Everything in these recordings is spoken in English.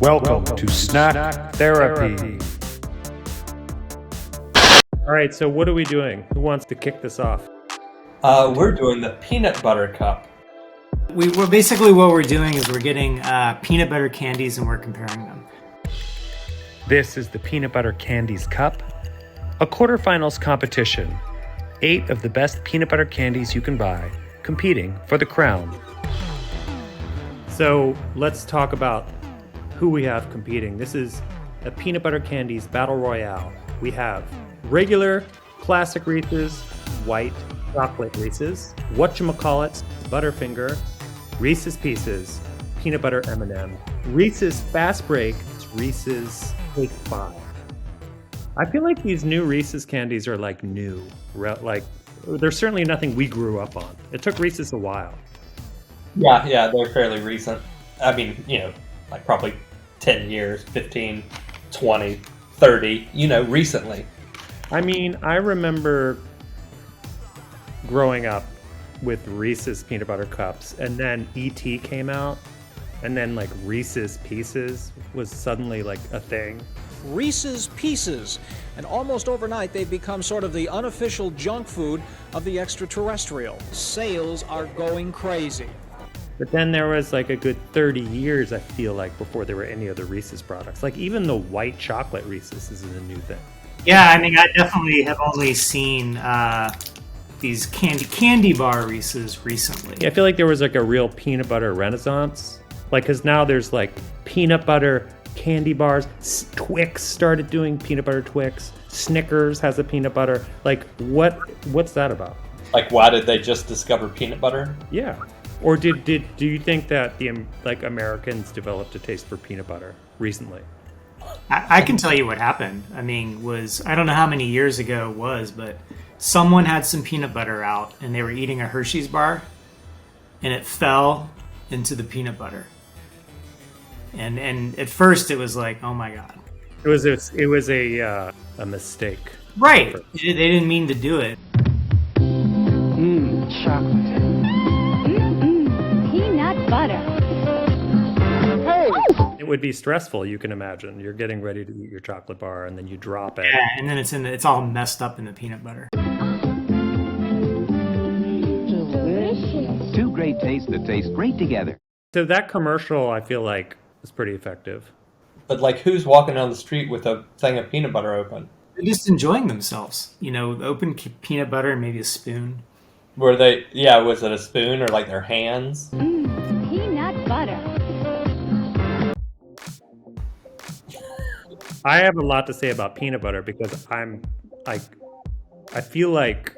Welcome to Snack Therapy. All right, so what are we doing? Who wants to kick this off? We're doing the Peanut Butter Cup. We're basically what we're doing is we're getting peanut butter candies and we're comparing them. This is the Peanut Butter Candies Cup, a quarterfinals competition. 8 of the best peanut butter candies you can buy, competing for the crown. So let's talk about who we have competing. This is a peanut butter candies battle royale. We have regular classic Reeses, white chocolate Reeses, Whatchamacallit, Butterfinger, Reeses Pieces, peanut butter M&Ms, Reeses Fast Break, Reeses Take 5. I feel like these new Reeses candies are like new. Like, there's certainly nothing we grew up on. It took Reeses a while. Yeah, they're fairly recent. I mean, like probably 10 years, 15, 20, 30, recently. I mean, I remember growing up with Reeses Peanut Butter Cups, and then E.T. came out, and then like Reeses Pieces was suddenly like a thing. Reeses Pieces, and almost overnight they've become sort of the unofficial junk food of the extraterrestrial. Sales are going crazy. But then there was like a good 30 years, I feel like, before there were any other Reeses products. Like even the white chocolate Reeses is a new thing. Yeah, I mean, I definitely have only seen these candy bar Reeses recently. Yeah, I feel like there was like a real peanut butter renaissance. Like, because now there's like peanut butter candy bars. Twix started doing peanut butter Twix. Snickers has a peanut butter. Like, what's that about? Like, why did they just discover peanut butter? Yeah. Or do you think that the Americans developed a taste for peanut butter recently? I can tell you what happened. I mean, I don't know how many years ago it was, but someone had some peanut butter out and they were eating a Hershey's bar and it fell into the peanut butter. And at first it was like, oh my God. It was a mistake. Right. They didn't mean to do it. Chocolate. Peanut butter. It would be stressful, you can imagine. You're getting ready to eat your chocolate bar and then you drop it. Yeah, and then it's all messed up in the peanut butter. Delicious. Two great tastes that taste great together. So that commercial, I feel like, was pretty effective. But like, who's walking down the street with a thing of peanut butter open? They're just enjoying themselves. Open peanut butter and maybe a spoon. Were they, was it a spoon or like their hands? Peanut butter. I have a lot to say about peanut butter because I feel like,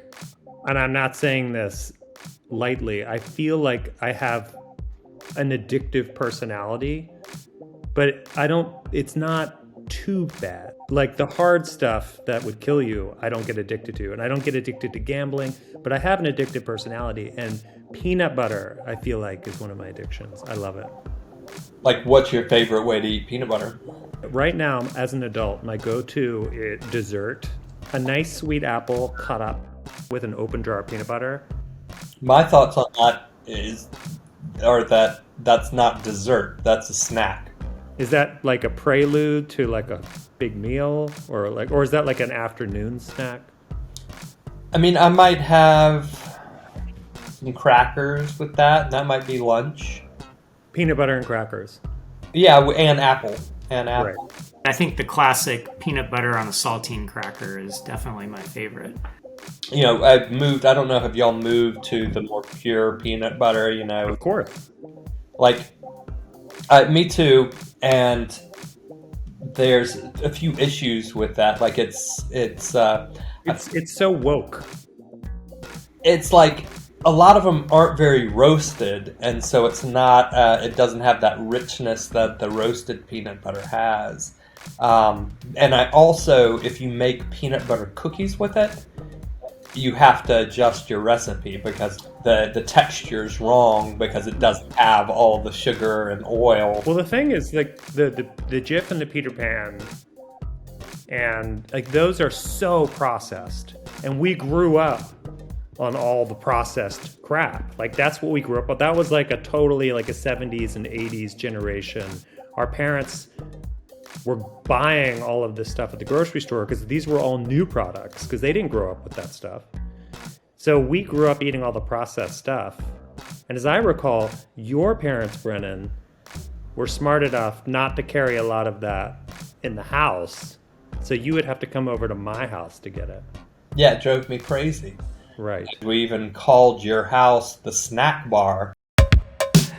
and I'm not saying this lightly, I feel like I have an addictive personality, but it's not too bad. Like the hard stuff that would kill you, I don't get addicted to, and I don't get addicted to gambling, but I have an addictive personality, and peanut butter, I feel like, is one of my addictions. I love it. Like, what's your favorite way to eat peanut butter? Right now, as an adult, my go-to is dessert, a nice sweet apple cut up with an open jar of peanut butter. My thoughts on that are that that's not dessert, that's a snack. Is that like a prelude to like a big meal, or is that like an afternoon snack? I mean, I might have some crackers with that, and that might be lunch. Peanut butter and crackers. Yeah, and apple. Right. I think the classic peanut butter on a saltine cracker is definitely my favorite. I've moved, I don't know if y'all moved to the more pure peanut butter, Of course. Like, me too, and there's a few issues with that. Like, it's so woke. It's like a lot of them aren't very roasted, and so it's not. It doesn't have that richness that the roasted peanut butter has. And I also, if you make peanut butter cookies with it, you have to adjust your recipe because the texture is wrong because it doesn't have all the sugar and oil. Well, the thing is, like the Jif and the Peter Pan, and like those are so processed, and we grew up on all the processed crap. Like that's what we grew up with. That was like a totally like a 70s and 80s generation. our parents were buying all of this stuff at the grocery store because these were all new products because they didn't grow up with that stuff. So we grew up eating all the processed stuff. And as I recall, your parents, Brennan, were smart enough not to carry a lot of that in the house. So you would have to come over to my house to get it. Yeah, it drove me crazy. Right. We even called your house the snack bar.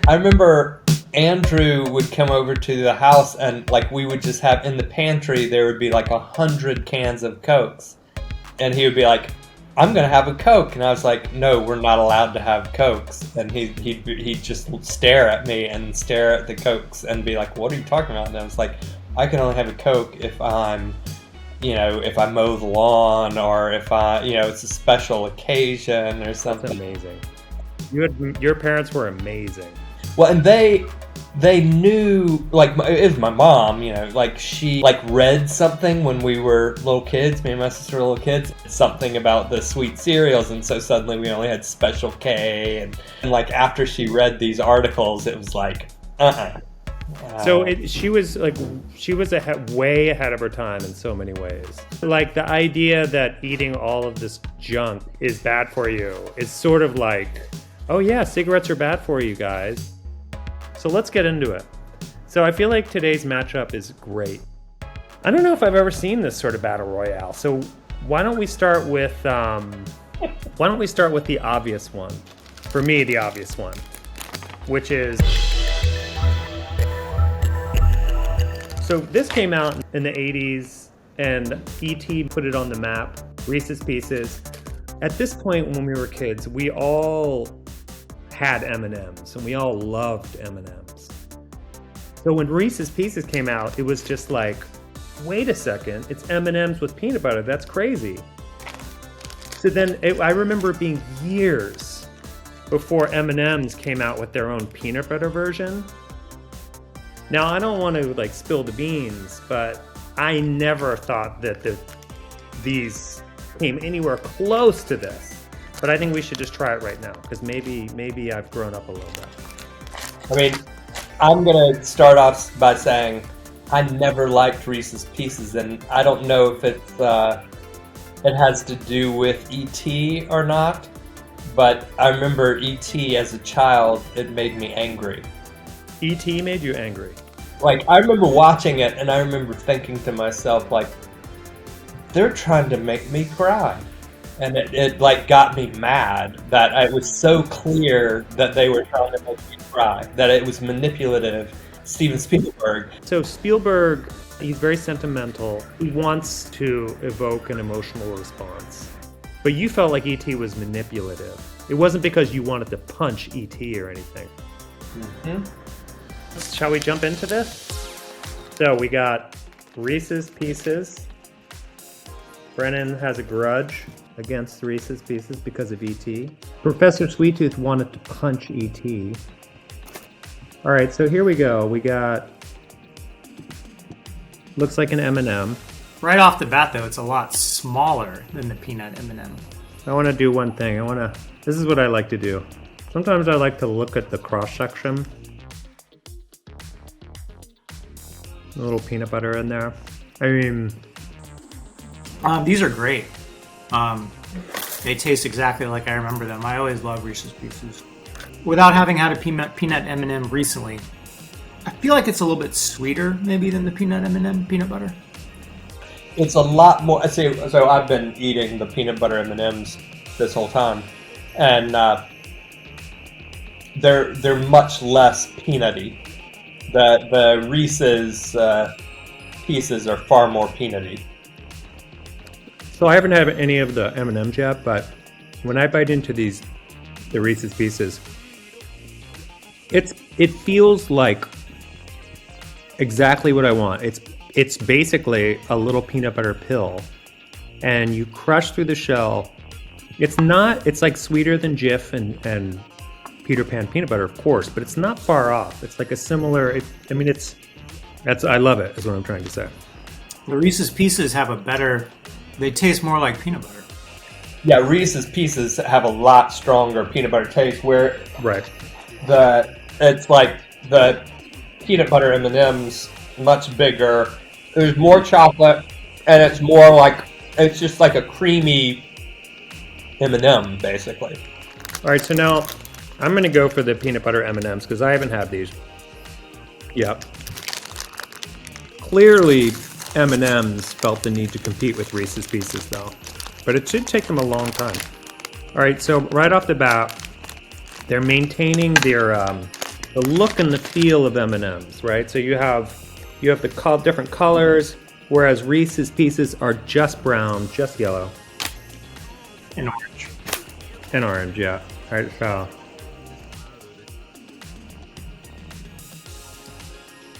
I remember Andrew would come over to the house and like we would just have in the pantry, there would be like 100 cans of Cokes. And he would be like, I'm going to have a Coke. And I was like, no, we're not allowed to have Cokes. And he'd just stare at me and stare at the Cokes and be like, what are you talking about? And I was like, I can only have a Coke if I'm, if I mow the lawn or if it's a special occasion or something. That's amazing. Your parents were amazing. Well, and they knew, like, it was my mom, like, she, like, read something when we were little kids, me and my sister were little kids, something about the sweet cereals, and so suddenly we only had Special K, and like, after she read these articles, it was like, So she was way ahead of her time in so many ways. Like, the idea that eating all of this junk is bad for you is sort of like, oh yeah, cigarettes are bad for you guys. So let's get into it. So I feel like today's matchup is great. I don't know if I've ever seen this sort of battle royale. So why don't we start with the obvious one? For me, the obvious one, which is, so this came out in the 80s and E.T. put it on the map, Reeses Pieces. At this point when we were kids, we all had M&Ms and we all loved M&Ms. So when Reeses Pieces came out, it was just like, wait a second, it's M&Ms with peanut butter, that's crazy. So then I remember it being years before M&Ms came out with their own peanut butter version. Now I don't want to like spill the beans, but I never thought that these came anywhere close to this. But I think we should just try it right now, because maybe I've grown up a little bit. I mean, I'm going to start off by saying I never liked Reese's Pieces, and I don't know if it has to do with E.T. or not, but I remember E.T. as a child, it made me angry. E.T. made you angry? Like, I remember watching it, and I remember thinking to myself, like, they're trying to make me cry. And it like got me mad that it was so clear that they were trying to make me cry, that it was manipulative. Steven Spielberg. So Spielberg, he's very sentimental. He wants to evoke an emotional response. But you felt like E.T. was manipulative. It wasn't because you wanted to punch E.T. or anything. Mm-hmm. Shall we jump into this? So we got Reeses Pieces. Brennan has a grudge against Reeses Pieces because of E.T. Professor Sweettooth wanted to punch E.T. All right, so here we go. We got, looks like an M&M. Right off the bat, though, it's a lot smaller than the peanut M&M. I want to do one thing. This is what I like to do. Sometimes I like to look at the cross-section. A little peanut butter in there. I mean, these are great. They taste exactly like I remember them. I always love Reese's Pieces. Without having had a peanut M&M recently, I feel like it's a little bit sweeter maybe than the peanut M&M peanut butter. It's a lot more. So I've been eating the peanut butter M&Ms this whole time, and they're much less peanutty. The Reese's Pieces are far more peanutty. so I haven't had any of the M&Ms yet, but when I bite into the Reese's Pieces, it feels like exactly what I want. It's basically a little peanut butter pill, and you crush through the shell. It's like sweeter than Jif and Peter Pan peanut butter, of course, but it's not far off. It's like a similar, I love it, is what I'm trying to say. The Reese's Pieces they taste more like peanut butter. Yeah, Reese's Pieces have a lot stronger peanut butter taste, where Right. it's like the peanut butter M&Ms, much bigger. There's more chocolate, and it's more like, it's just like a creamy M&M, basically. All right, so now I'm going to go for the peanut butter M&Ms because I haven't had these. Yep. Clearly, M&Ms felt the need to compete with Reese's Pieces, though. But it should take them a long time. All right, so right off the bat, they're maintaining their the look and the feel of M&Ms, right? So you have the different colors, whereas Reese's Pieces are just brown, just yellow. And orange. And orange, yeah. All right,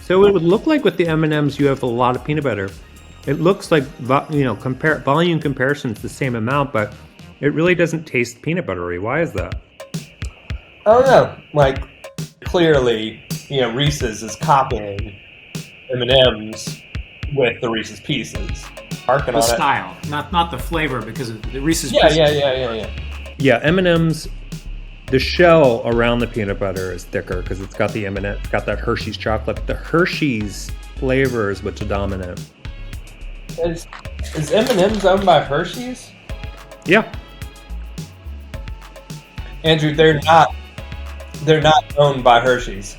so it would look like with the M&Ms you have a lot of peanut butter. It looks like, volume comparison's the same amount, but it really doesn't taste peanut buttery. Why is that? I don't know. Like, clearly, Reese's is copying M&Ms with the Reese's Pieces. Harking on style, not the flavor, because of the Reese's Yeah, Pieces. yeah. Yeah, M&Ms, the shell around the peanut butter is thicker because it's got the M&M, it's got that Hershey's chocolate. The Hershey's flavor is what's dominant. Is M&M's owned by Hershey's? Yeah. Andrew, they're not owned by Hershey's.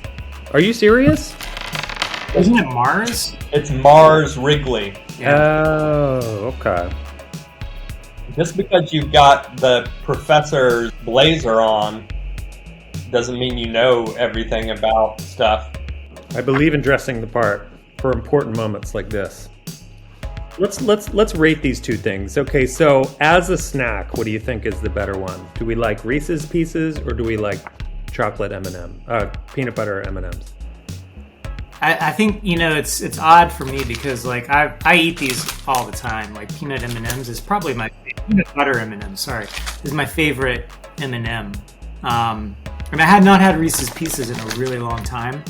Are you serious? Isn't it Mars? It's Mars Wrigley. Oh, okay. Just because you've got the professor's blazer on doesn't mean you know everything about stuff. I believe in dressing the part for important moments like this. Let's rate these two things. Okay, so as a snack, what do you think is the better one? Do we like Reese's Pieces or do we like chocolate peanut butter M&Ms? I think it's odd for me because like I eat these all the time. Like peanut M&Ms is probably my peanut butter M&Ms. Sorry, is my favorite M&M. And I had not had Reese's Pieces in a really long time.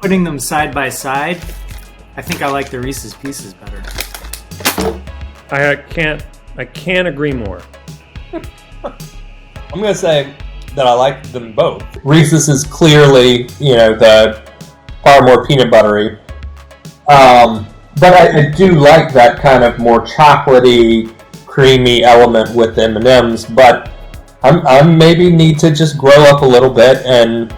Putting them side by side, I think I like the Reese's Pieces better. I can't agree more. I'm gonna say that I like them both. Reese's is clearly, the far more peanut buttery. But I do like that kind of more chocolatey, creamy element with M&Ms. But I maybe need to just grow up a little bit, and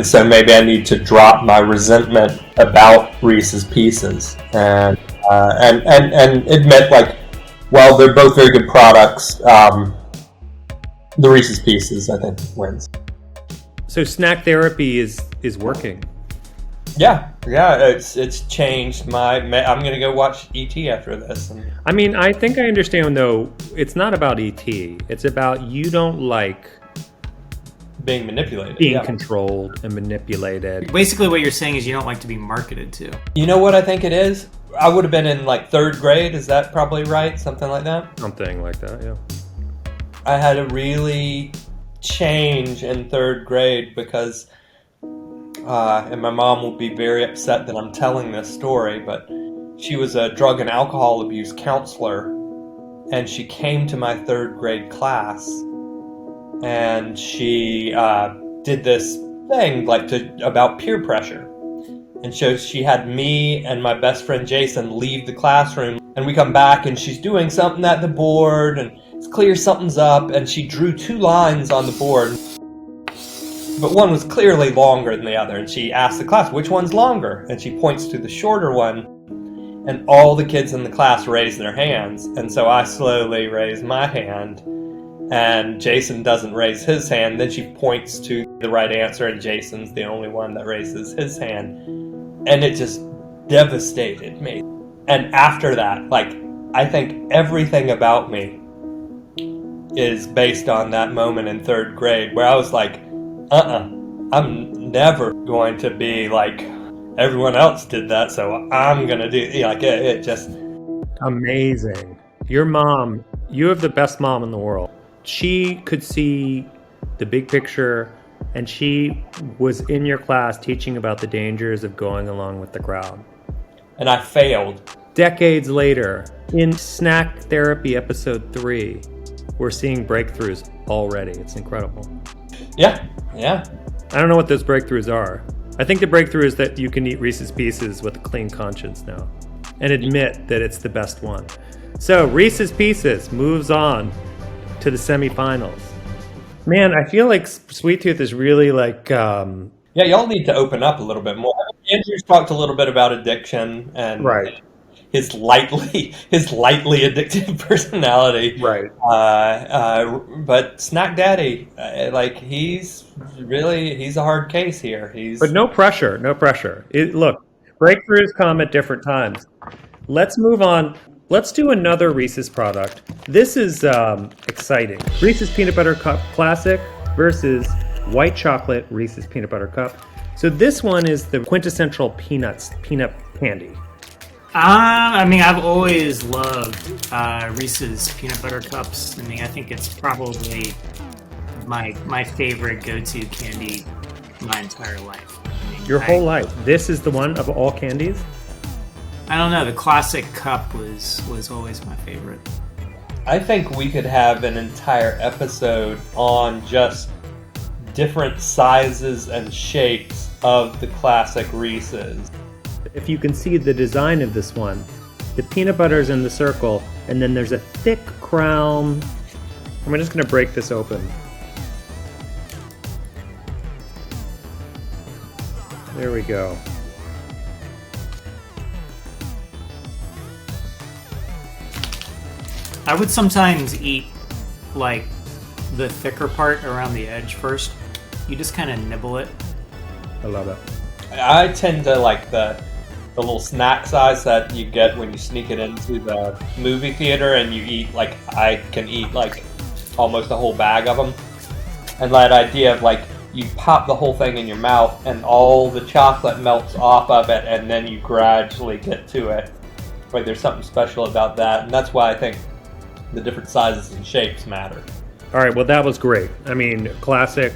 so maybe I need to drop my resentment about Reese's Pieces and admit, like, while they're both very good products, the Reese's Pieces I think wins. So snack therapy is working. Yeah, it's changed I'm gonna go watch E.T. after this. I mean, I think I understand though. It's not about E.T. It's about you don't like being manipulated, being controlled and manipulated. Basically, what you're saying is you don't like to be marketed to. You know what I think it is? I would have been in like 3rd grade. Is that probably right? Something like that. Something like that. Yeah. I had to really change in 3rd grade because. And my mom will be very upset that I'm telling this story, but she was a drug and alcohol abuse counselor, and she came to my 3rd grade class, and she did this thing about peer pressure. And so she had me and my best friend Jason leave the classroom, and we come back, and she's doing something at the board, and it's clear something's up, and she drew 2 lines on the board. But one was clearly longer than the other, and she asked the class, which one's longer? And she points to the shorter one, and all the kids in the class raise their hands. And so I slowly raise my hand, and Jason doesn't raise his hand. Then she points to the right answer, and Jason's the only one that raises his hand. And it just devastated me. And after that, I think everything about me is based on that moment in 3rd grade where I was like, I'm never going to be like everyone else did that, so I'm gonna do it just amazing. Your mom, you have the best mom in the world. She could see the big picture, and she was in your class teaching about the dangers of going along with the crowd. And I failed. Decades later, in Snack Therapy episode 3, we're seeing breakthroughs already. It's incredible. Yeah. I don't know what those breakthroughs are. I think the breakthrough is that you can eat Reese's Pieces with a clean conscience now and admit that it's the best one. So Reese's Pieces moves on to the semifinals. Man, I feel like Sweet Tooth is really like... Yeah, y'all need to open up a little bit more. Andrew's talked a little bit about addiction and Right. his lightly addictive personality. Right. But Snack Daddy, he's a hard case here. But no pressure, no pressure. Look, breakthroughs come at different times. Let's move on. Let's do another Reese's product. This is exciting. Reese's Peanut Butter Cup Classic versus White Chocolate Reese's Peanut Butter Cup. So this one is the quintessential peanut candy. I mean, I've always loved Reese's Peanut Butter Cups. I mean, I think it's probably my favorite go-to candy my entire life. I mean, Your whole life. This is the one of all candies? I don't know. The classic cup was always my favorite. I think we could have an entire episode on just different sizes and shapes of the classic Reese's. If you can see the design of this one, the peanut butter is in the circle, and then there's a thick crown. I'm just going to break this open. There we go. I would sometimes eat like the thicker part around the edge first. You just kind of nibble it. I love it. I tend to like the little snack size that you get when you sneak it into the movie theater and you eat, like, I can eat like almost a whole bag of them. And that idea of like you pop the whole thing in your mouth and all the chocolate melts off of it and then you gradually get to it. Like, there's something special about that, and that's why I think the different sizes and shapes matter. All right, well, that was great. I mean, classic.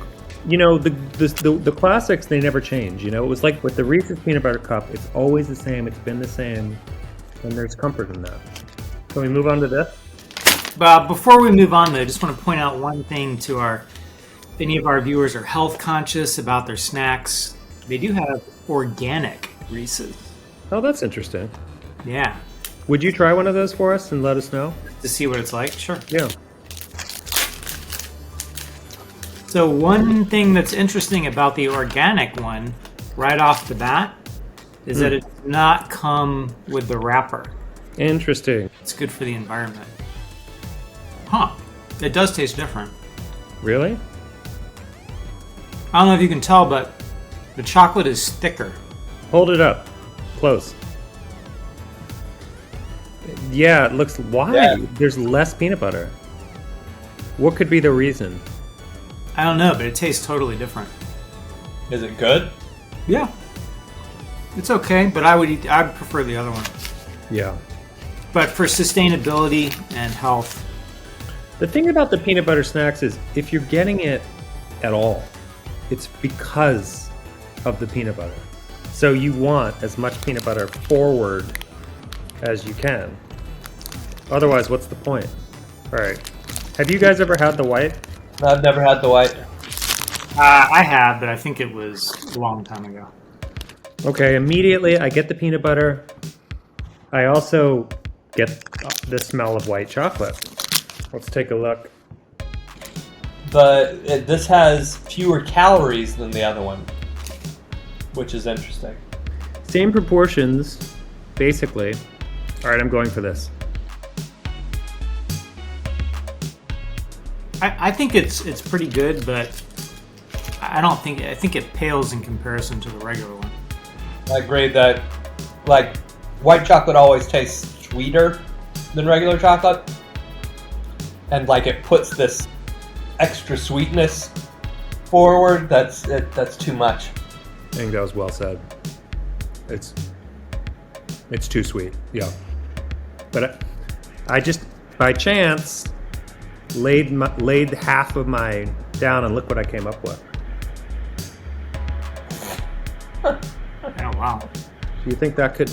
You know, the classics, they never change. You know, it was like with the Reese's Peanut Butter Cup, it's always the same. It's been the same, and there's comfort in that. Can we move on to this? But before we move on, though, I just want to point out one thing to if any of our viewers are health conscious about their snacks, they do have organic Reese's. Oh, that's interesting. Yeah. Would you try one of those for us and let us know? To see what it's like? Sure. Yeah. So one thing that's interesting about the organic one, right off the bat, is that it does not come with the wrapper. Interesting. It's good for the environment. Huh. It does taste different. Really? I don't know if you can tell, but the chocolate is thicker. Hold it up. Close. Yeah, it looks... Why? Yeah. There's less peanut butter. What could be the reason? I don't know, but it tastes totally different. Is it good? Yeah. It's okay, but I'd prefer the other one. Yeah. But for sustainability and health. The thing about the peanut butter snacks is if you're getting it at all, it's because of the peanut butter. So you want as much peanut butter forward as you can. Otherwise, what's the point? All right. Have you guys ever had the white? I've never had the white. I have, but I think it was a long time ago. Okay, immediately I get the peanut butter. I also get the smell of white chocolate. Let's take a look. This has fewer calories than the other one, which is interesting. Same proportions, basically. All right, I'm going for this. I think it's pretty good, but I think it pales in comparison to the regular one. I agree that, like, white chocolate always tastes sweeter than regular chocolate, and like it puts this extra sweetness forward. That's too much. I think that was well said. It's too sweet. Yeah, but I just by chance laid half of mine down, and look what I came up with. Oh wow! Do you think that could?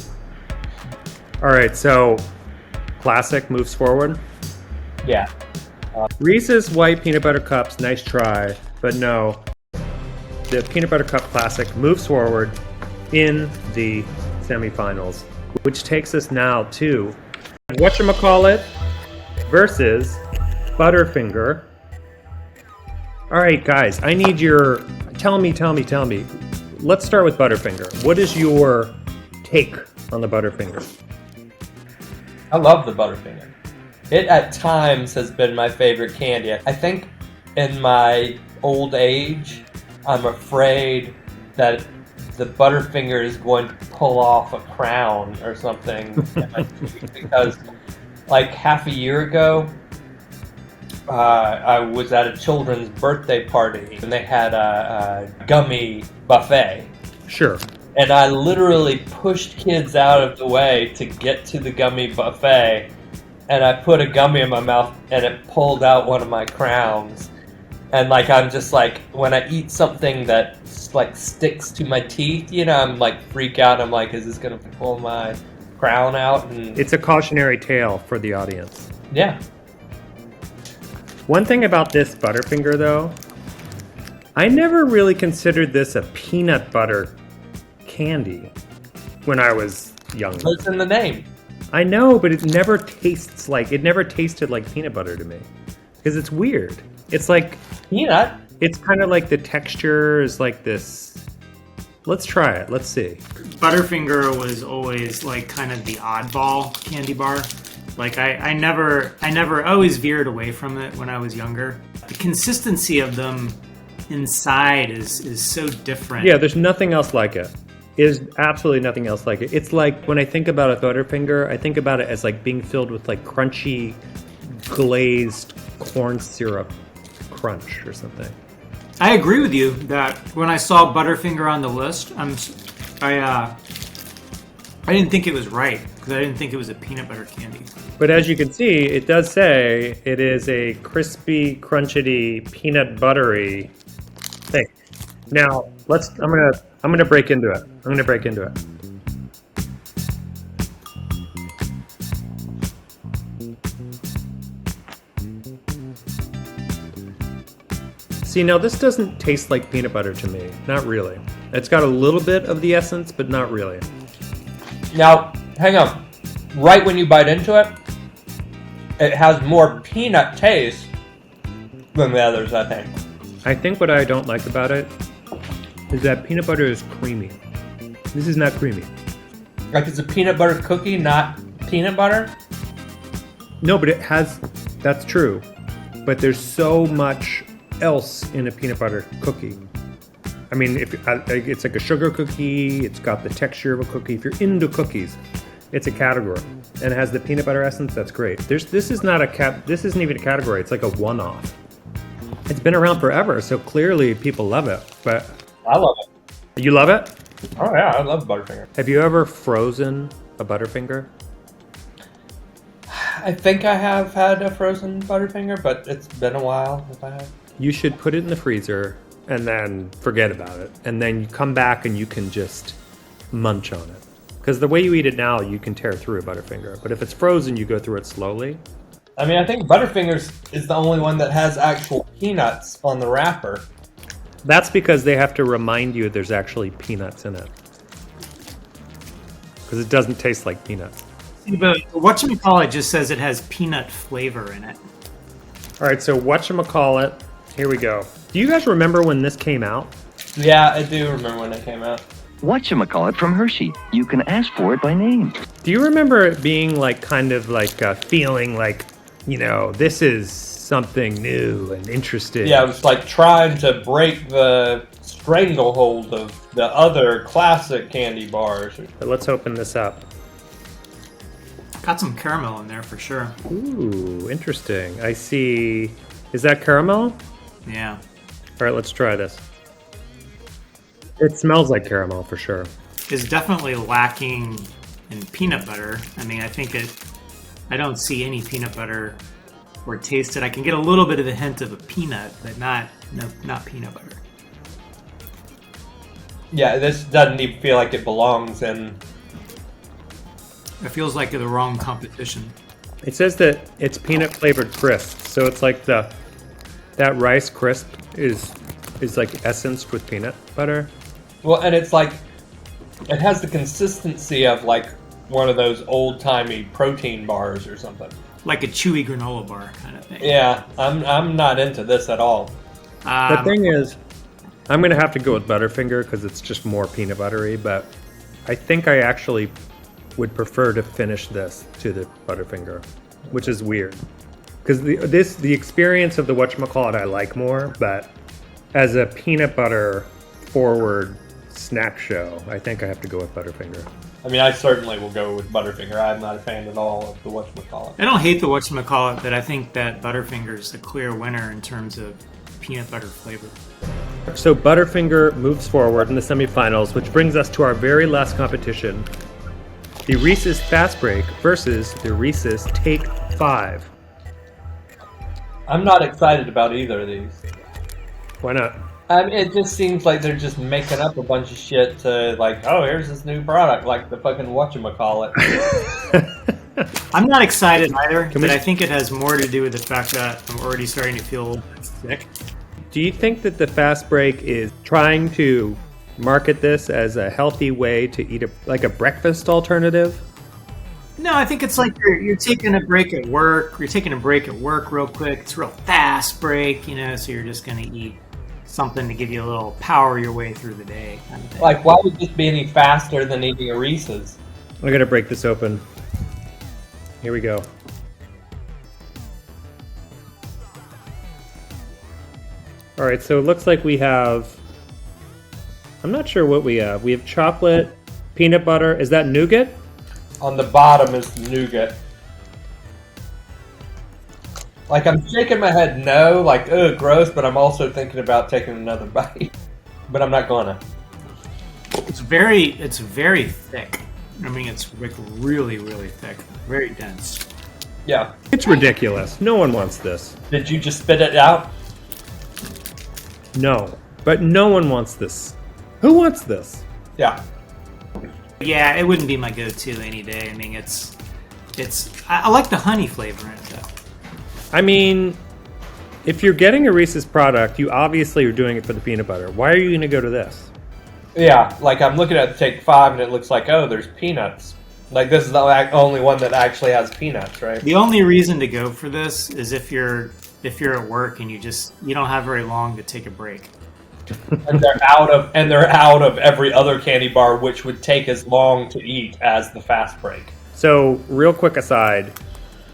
All right, so classic moves forward. Yeah. Reese's White Peanut Butter Cups, nice try, but no. the Peanut Butter Cup Classic moves forward in the semifinals, which takes us now to Whatchamacallit versus Butterfinger. All right, guys, I need your tell me. Let's start with Butterfinger. What is your take on the Butterfinger? I love the Butterfinger. It at times has been my favorite candy. I think in my old age, I'm afraid that the Butterfinger is going to pull off a crown or something. Because like half a year ago, I was at a children's birthday party and they had a gummy buffet. Sure. And I literally pushed kids out of the way to get to the gummy buffet. And I put a gummy in my mouth and it pulled out one of my crowns. And like, I'm just like, when I eat something that like sticks to my teeth, you know, I'm like freak out. I'm like, is this going to pull my crown out? And It's a cautionary tale for the audience. yeah. One thing about this Butterfinger, though, I never really considered this a peanut butter candy when I was younger. What's in the name? I know, but it never tastes like, it never tasted like peanut butter to me. Because it's weird. It's like, Peanut? it's kind of like the texture is like this. Let's try it. Let's see. Butterfinger was always like kind of the oddball candy bar. Like I always veered away from it when I was younger. The consistency of them inside is so different. Yeah, there's nothing else like it. There's absolutely nothing else like it. It's like when I think about a Butterfinger, I think about it as like being filled with like crunchy, glazed corn syrup crunch or something. I agree with you that when I saw Butterfinger on the list, I didn't think it was right because I didn't think it was a peanut butter candy. But as you can see, it does say it is a crispy, crunchity, peanut buttery thing. Now, I'm gonna break into it. I'm gonna break into it. See, now this doesn't taste like peanut butter to me. Not really. It's got a little bit of the essence, but not really. Now, hang on. Right when you bite into it, it has more peanut taste than the others, I think. I think what I don't like about it is that peanut butter is creamy. This is not creamy. Like it's a peanut butter cookie, not peanut butter? No, but it has, that's true. But there's so much else in a peanut butter cookie. I mean, it's like a sugar cookie, it's got the texture of a cookie. If you're into cookies, it's a category. And it has the peanut butter essence, that's great. This isn't even a category, it's like a one-off. It's been around forever, so clearly people love it. But I love it. you love it? Oh yeah, I love Butterfinger. Have you ever frozen a Butterfinger? I think I have had a frozen Butterfinger, but it's been a while if I have. You should put it in the freezer and then forget about it. And then you come back and you can just munch on it. Because the way you eat it now, you can tear through a Butterfinger. But if it's frozen, you go through it slowly. I mean, I think Butterfingers is the only one that has actual peanuts on the wrapper. That's because they have to remind you there's actually peanuts in it. Because it doesn't taste like peanuts. But Whatchamacallit just says it has peanut flavor in it. All right, so Whatchamacallit, here we go. Do you guys remember when this came out? Yeah, I do remember when it came out. Whatchamacallit from Hershey. You can ask for it by name. Do you remember it being like kind of like a feeling like, you know, this is something new and interesting? Yeah, it was like trying to break the stranglehold of the other classic candy bars. But let's open this up. Got some caramel in there for sure. Ooh, interesting. I see. Is that caramel? Yeah. All right, let's try this. It smells like caramel for sure. It's definitely lacking in peanut butter. I mean, I don't see any peanut butter or taste it. I can get a little bit of the hint of a peanut, but not peanut butter. Yeah, this doesn't even feel like it belongs in. It feels like the wrong competition. It says that it's peanut flavored crisp, so it's like that rice crisp is is like essenced with peanut butter. Well, and it's like, it has the consistency of like one of those old-timey protein bars or something. Like a chewy granola bar kind of thing. Yeah, I'm not into this at all. The thing is, I'm going to have to go with Butterfinger because it's just more peanut buttery, but I think I actually would prefer to finish this to the Butterfinger, which is weird. Because the experience of the Whatchamacallit I like more, but as a peanut butter forward snack show, I think I have to go with Butterfinger. I mean, I certainly will go with Butterfinger. I'm not a fan at all of the Whatchamacallit. I don't hate the Whatchamacallit, but I think that Butterfinger is the clear winner in terms of peanut butter flavor. So Butterfinger moves forward in the semifinals, which brings us to our very last competition, the Reeses Fast Break versus the Reeses Take 5. I'm not excited about either of these. Why not? It just seems like they're just making up a bunch of shit to like, oh, here's this new product, like the fucking Whatchamacallit. I'm not excited either, but I think it has more to do with the fact that I'm already starting to feel sick. Do you think that the Fast Break is trying to market this as a healthy way to eat like a breakfast alternative? No, I think it's like you're taking a break at work. You're taking a break at work real quick. It's a real fast break, you know, so you're just going to eat something to give you a little power your way through the day kind of thing. Like, why would this be any faster than eating a Reese's? I'm going to break this open. Here we go. All right, so it looks like we have, I'm not sure what we have. We have chocolate, peanut butter. Is that nougat? On the bottom is the nougat. Like, I'm shaking my head no, like, ugh, gross, but I'm also thinking about taking another bite. But I'm not gonna. It's very thick. I mean, it's like really, really thick. Very dense. Yeah. It's ridiculous. No one wants this. Did you just spit it out? No, but no one wants this. Who wants this? Yeah. Yeah, it wouldn't be my go-to any day. I mean, I like the honey flavor in it though. I mean, if you're getting a Reese's product, you obviously are doing it for the peanut butter. Why are you going to go to this? Yeah, like I'm looking at the Take 5 and it looks like, oh, there's peanuts. Like this is the only one that actually has peanuts, right? The only reason to go for this is if you're at work and you don't have very long to take a break. And they're out of every other candy bar which would take as long to eat as the Fast Break. So, real quick aside,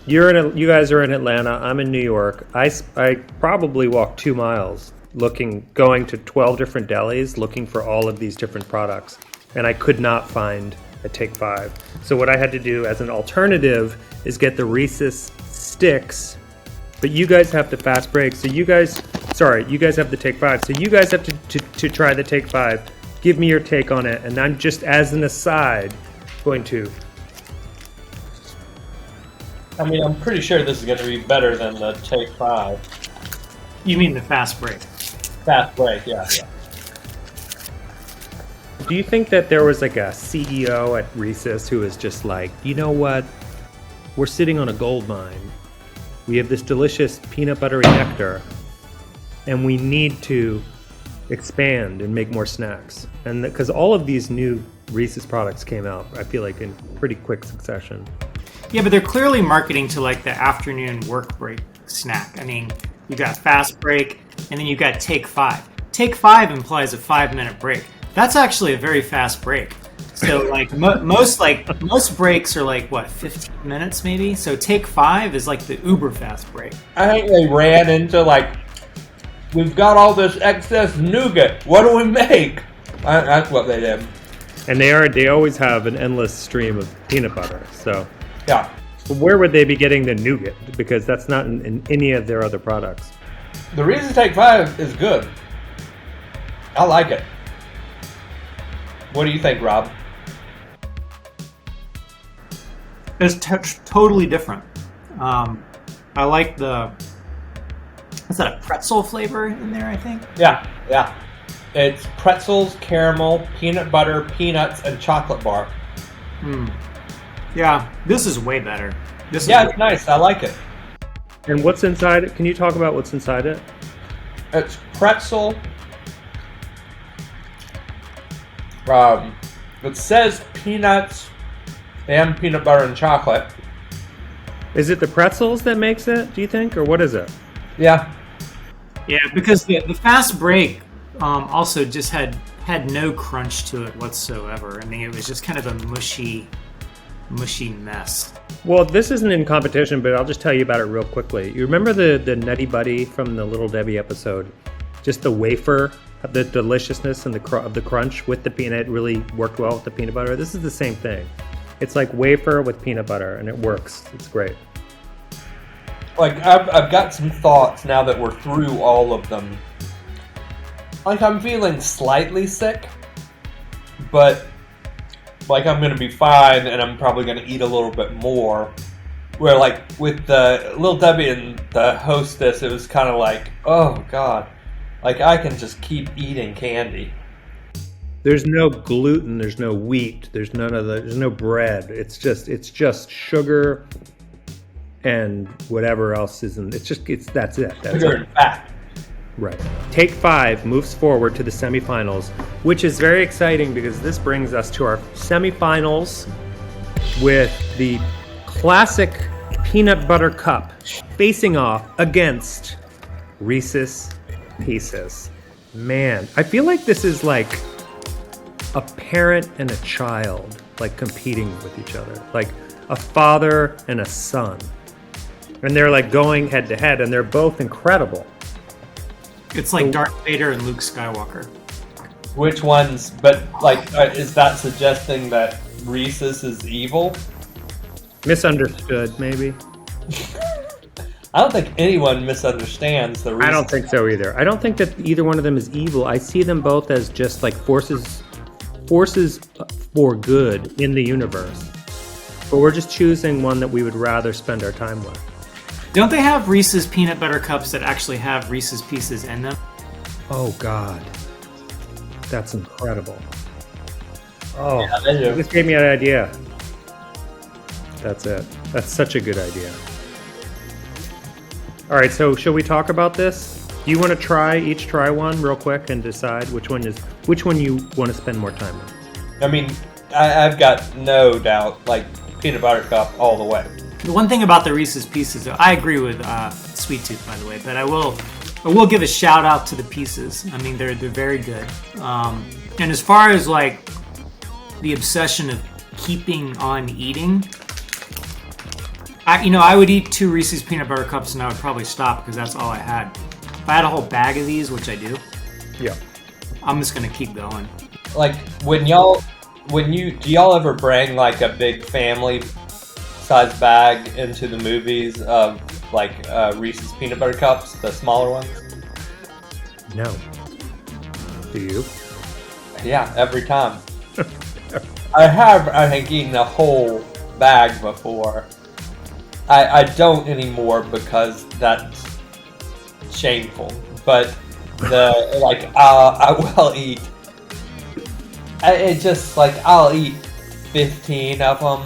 you guys are in Atlanta. I'm in New York. I probably walked 2 miles going to 12 different delis looking for all of these different products, and I could not find a Take 5. So what I had to do as an alternative is get the Reeses Sticks, but you guys have the Fast Break. So you guys have the Take 5. So you guys have to try the Take 5. Give me your take on it, and I'm just as an aside going to. I mean, I'm pretty sure this is going to be better than the Take 5. You mean the Fast Break? Fast Break, yeah. Do you think that there was like a CEO at Reeses who was just like, you know what? We're sitting on a gold mine. We have this delicious peanut buttery nectar, and we need to expand and make more snacks. And because all of these new Reeses products came out, I feel like in pretty quick succession. Yeah, but they're clearly marketing to like the afternoon work break snack. I mean, you got Fast Break, and then you got Take 5. Take 5 implies a 5-minute break. That's actually a very fast break. So like most breaks are like what, 15 minutes maybe. So Take 5 is like the uber fast break. I think they ran into like, we've got all this excess nougat. What do we make? That's what they did. And they always have an endless stream of peanut butter. So Yeah. but where would they be getting the nougat? Because that's not in any of their other products. The Reeses Take 5 is good. I like it. What do you think, Rob? It's totally different. I like is that a pretzel flavor in there, I think? Yeah. It's pretzels, caramel, peanut butter, peanuts, and chocolate bar. Yeah, this is way better. It's nice. I like it. And what's inside it? Can you talk about what's inside it? It's pretzel, It says peanuts and peanut butter and chocolate. Is it the pretzels that makes it, do you think? Or what is it? Yeah. Yeah, because the Fast Break also just had no crunch to it whatsoever. I mean, it was just kind of a mushy mess. Well, this isn't in competition, but I'll just tell you about it real quickly. You remember the Nutty Buddy from the Little Debbie episode? Just the wafer, the deliciousness and the crunch with the peanut really worked well with the peanut butter. This is the same thing. It's like wafer with peanut butter, and it works. It's great. Like, I've got some thoughts now that we're through all of them. Like, I'm feeling slightly sick, but like I'm gonna be fine, and I'm probably gonna eat a little bit more. Where like with the Little Debbie and the Hostess, it was kind of like, oh god, like I can just keep eating candy. There's no gluten, there's no wheat, there's no bread. It's just sugar and whatever else isn't. That's it. That's Sugar it. and fat. Right. Take 5 moves forward to the semifinals, which is very exciting because this brings us to our semifinals with the classic Peanut Butter Cup facing off against Reeses Pieces. Man, I feel like this is like a parent and a child like competing with each other, like a father and a son. And they're like going head to head, and they're both incredible. It's like Darth Vader and Luke Skywalker. Which ones? But like, is that suggesting that Reese's is evil? Misunderstood, maybe. I don't think anyone misunderstands the Reese's. I don't think so either. I don't think that either one of them is evil. I see them both as just like forces for good in the universe. But we're just choosing one that we would rather spend our time with. Don't they have Reese's Peanut Butter Cups that actually have Reese's Pieces in them? Oh God, that's incredible. Oh, Yeah, they do. you just gave me an idea. That's it. That's such a good idea. All right, so shall we talk about this? Do you want to each try one real quick and decide which one you want to spend more time on? I mean, I've got no doubt, like peanut butter cup all the way. The one thing about the Reese's Pieces, though, I agree with Sweet Tooth, by the way, but I will give a shout out to the Pieces. I mean, they're very good. And as far as like the obsession of keeping on eating, I would eat 2 Reese's Peanut Butter Cups and I would probably stop because that's all I had. If I had a whole bag of these, which I do, Yeah. I'm just gonna keep going. Like do y'all ever bring like a big family size bag into the movies of like Reese's Peanut Butter Cups, the smaller ones? No. Do you? Yeah, every time. I have, I think, eaten a whole bag before. I don't anymore because that's shameful. But I will eat. I'll eat 15 of them,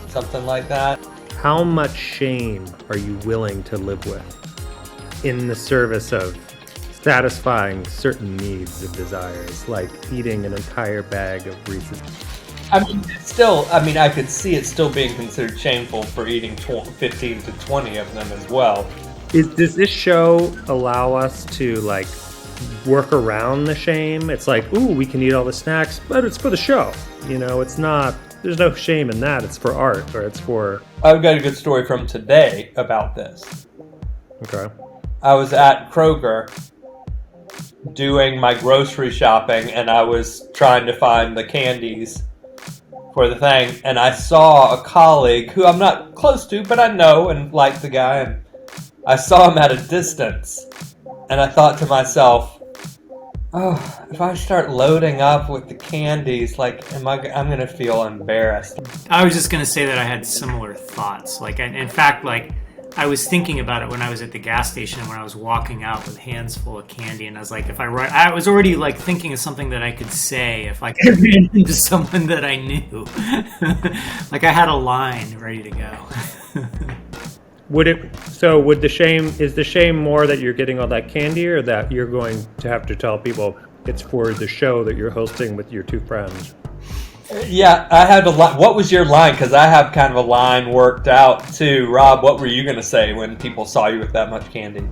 something like that. How much shame are you willing to live with in the service of satisfying certain needs and desires, like eating an entire bag of Reese's? I could see it still being considered shameful for eating 15 to 20 of them as well. Does this show allow us to like work around the shame? It's like, ooh, we can eat all the snacks, but it's for the show. It's not. There's no shame in that. It's for art, or it's for. I've got a good story from today about this. Okay. I was at Kroger doing my grocery shopping, and I was trying to find the candies for the thing, and I saw a colleague who I'm not close to, but I know and like the guy, and I saw him at a distance, and I thought to myself, oh, if I start loading up with the candies, like, I'm gonna feel embarrassed. I was just gonna say that I had similar thoughts. Like, in fact, like, I was thinking about it when I was at the gas station when I was walking out with hands full of candy, and I was like, I was already like thinking of something that I could say if I could ran into someone that I knew. Like I had a line ready to go. Is the shame more that you're getting all that candy, or that you're going to have to tell people, It's for the show that you're hosting with your two friends. Yeah, I had a line. What was your line? Because I have kind of a line worked out too. Rob, what were you going to say when people saw you with that much candy?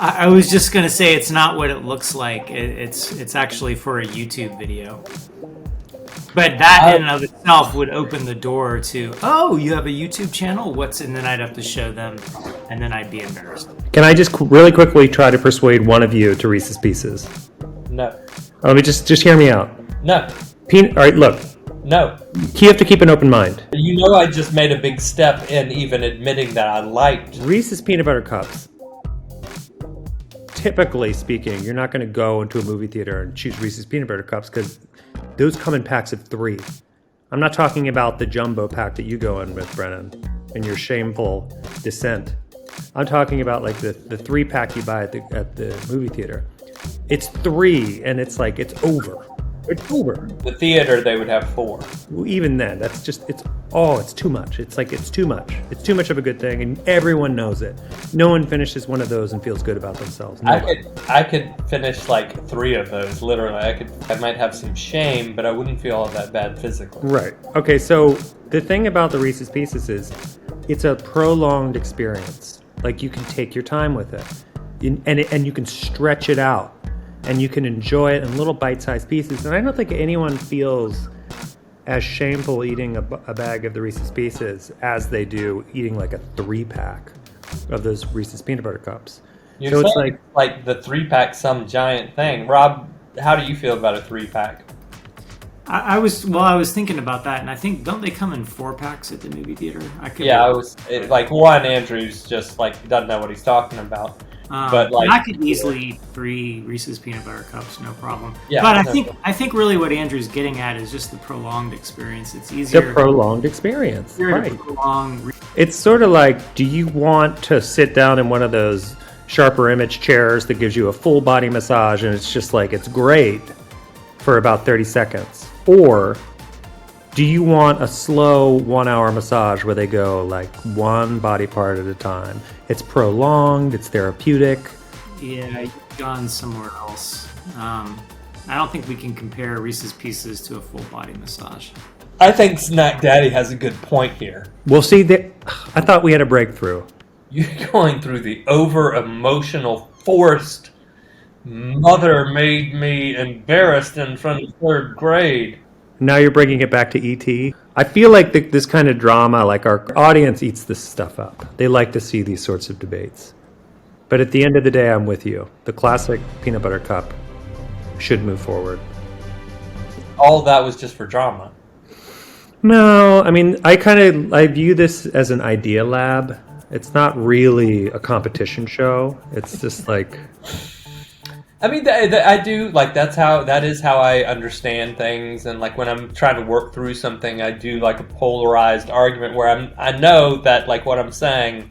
I was just gonna say it's not what it looks like. It's actually for a YouTube video. But that in and of itself would open the door to, oh, you have a YouTube channel? And then I'd have to show them, and then I'd be embarrassed. Can I just really quickly try to persuade one of you to Reese's Pieces? No. Let me just hear me out. No. All right, look. No. You have to keep an open mind. You know I just made a big step in even admitting that I liked Reese's Peanut Butter Cups. Typically speaking, you're not going to go into a movie theater and choose Reese's Peanut Butter Cups because those come in packs of 3. I'm not talking about the jumbo pack that you go in with, Brennan, in your shameful dissent. I'm talking about like the 3-pack you buy at the movie theater. It's 3, and it's like it's over. It's over. the theater. They would have 4. Well, even then, that's just it's too much. It's like it's too much. It's too much of a good thing, and everyone knows it. No one finishes one of those and feels good about themselves. No one. I could finish like 3 of those literally. I might have some shame, but I wouldn't feel all that bad physically. Right. Okay, so the thing about the Reese's Pieces is it's a prolonged experience. Like you can take your time with it. And you can stretch it out. And you can enjoy it in little bite-sized pieces. And I don't think anyone feels as shameful eating a bag of the Reese's Pieces as they do eating like a 3-pack of those Reese's Peanut Butter Cups. You're so saying it's like the 3-pack some giant thing. Rob, how do you feel about a 3-pack? I was thinking about that, and I think don't they come in 4-packs at the movie theater? One Andrew's just like doesn't know what he's talking about. But like I could easily eat 3 Reese's Peanut Butter Cups, no problem. Yeah, but I think really what Andrew's getting at is just the prolonged experience. It's easier. The prolonged experience, right? Prolong. It's sort of like, do you want to sit down in one of those sharper image chairs that gives you a full body massage and it's just like it's great for about 30 seconds? Or do you want a slow 1-hour massage where they go like one body part at a time? It's prolonged, it's therapeutic. Yeah, you've gone somewhere else. I don't think we can compare Reese's Pieces to a full body massage. I think Snack Daddy has a good point here. Well, see, I thought we had a breakthrough. You're going through the over-emotional, forced, mother made me embarrassed in front of 3rd grade. Now you're bringing it back to E.T. I feel like this kind of drama, like our audience eats this stuff up. They like to see these sorts of debates. But at the end of the day, I'm with you. The classic peanut butter cup should move forward. All that was just for drama. No, I mean, I view this as an idea lab. It's not really a competition show. It's just like... I mean, I do, like, that is how I understand things, and, like, when I'm trying to work through something, I do, like, a polarized argument where I know that, like, what I'm saying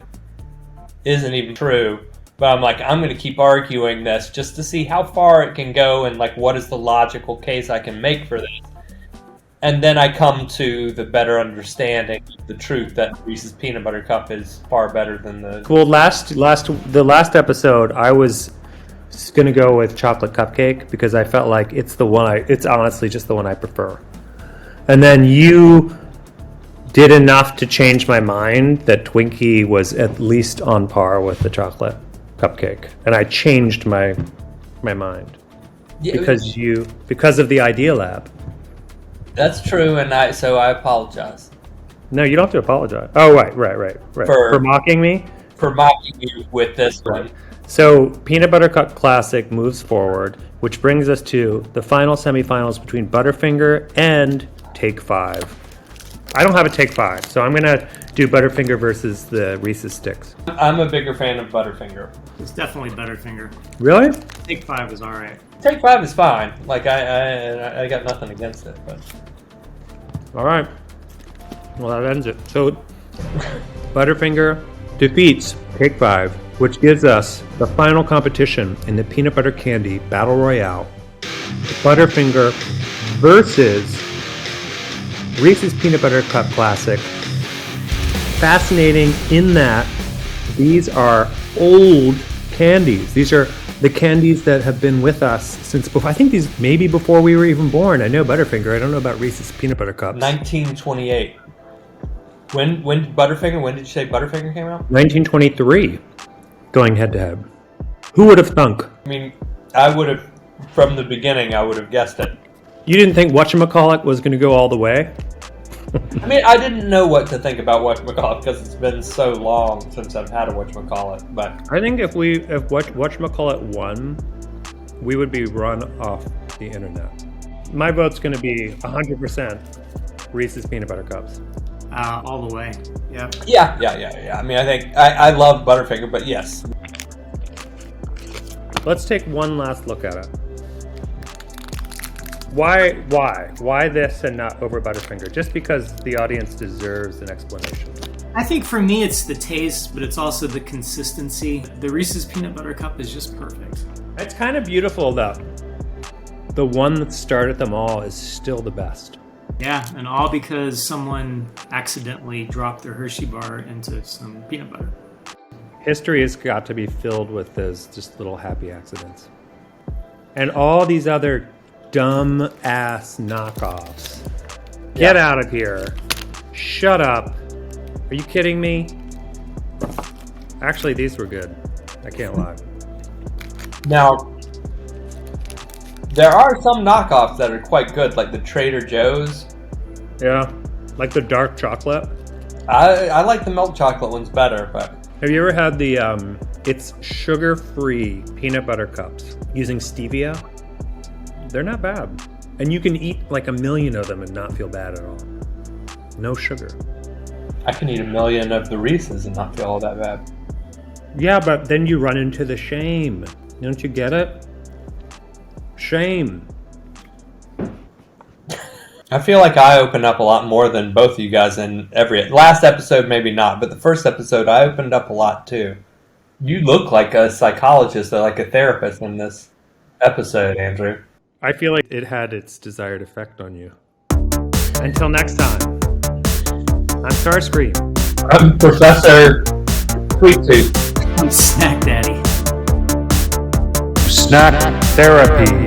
isn't even true, but I'm like, I'm going to keep arguing this just to see how far it can go and, like, what is the logical case I can make for this. And then I come to the better understanding of the truth that Reese's Peanut Butter Cup is far better than the... Well, the last episode, I was going to go with chocolate cupcake because I felt like it's honestly just the one I prefer. And then you did enough to change my mind that Twinkie was at least on par with the chocolate cupcake. And I changed my mind. Yeah, because of the Idea Lab. That's true, and so I apologize. No, you don't have to apologize. Oh, right. For mocking me? For mocking you with this one. So, Peanut Butter Cup Classic moves forward, which brings us to the final semifinals between Butterfinger and Take 5. I don't have a Take 5, so I'm going to do Butterfinger versus the Reeses Sticks. I'm a bigger fan of Butterfinger. It's definitely Butterfinger. Really? Take 5 is all right. Take 5 is fine. Like, I got nothing against it, but... All right. Well, that ends it. So, Butterfinger defeats Take 5, which gives us the final competition in the Peanut Butter Candy Battle Royale. Butterfinger versus Reese's Peanut Butter Cup Classic. Fascinating in that these are old candies. These are the candies that have been with us since before. I think these maybe before we were even born. I know Butterfinger. I don't know about Reese's Peanut Butter Cups. 1928. When did Butterfinger? When did you say Butterfinger came out? 1923. Going head to head. Who would have thunk? I mean, I would have, from the beginning, I would have guessed it. You didn't think Whatchamacallit was going to go all the way? I mean, I didn't know what to think about Whatchamacallit because it's been so long since I've had a Whatchamacallit. But I think if Whatchamacallit won, we would be run off the internet. My vote's going to be 100% Reese's Peanut Butter Cups. All the way. Yeah. Yeah. I mean, I think I love Butterfinger, but yes. Let's take one last look at it. Why this and not over Butterfinger? Just because the audience deserves an explanation. I think for me it's the taste, but it's also the consistency. The Reese's Peanut Butter Cup is just perfect. It's kind of beautiful though. The one that started them all is still the best. Yeah, and all because someone accidentally dropped their Hershey bar into some peanut butter. History has got to be filled with those just little happy accidents. And all these other dumb ass knockoffs. Get out of here. Shut up. Are you kidding me? Actually, these were good. I can't lie. Now, there are some knockoffs that are quite good, like the Trader Joe's. Yeah, like the dark chocolate. I like the milk chocolate ones better, but Have you ever had the it's sugar-free peanut butter cups using stevia? They're not bad. And you can eat like 1,000,000 of them and not feel bad at all. No sugar. I can eat 1,000,000 of the Reese's and not feel all that bad. Yeah, but then you run into the shame. Don't you get it? Shame. I feel like I opened up a lot more than both of you guys in every last episode, maybe not, but the first episode I opened up a lot too. You look like a psychologist or like a therapist in this episode, Andrew. I feel like it had its desired effect on you. Until next time, I'm Starscream. I'm Professor Sweet Tooth. I'm Snack Daddy. Snack Therapy.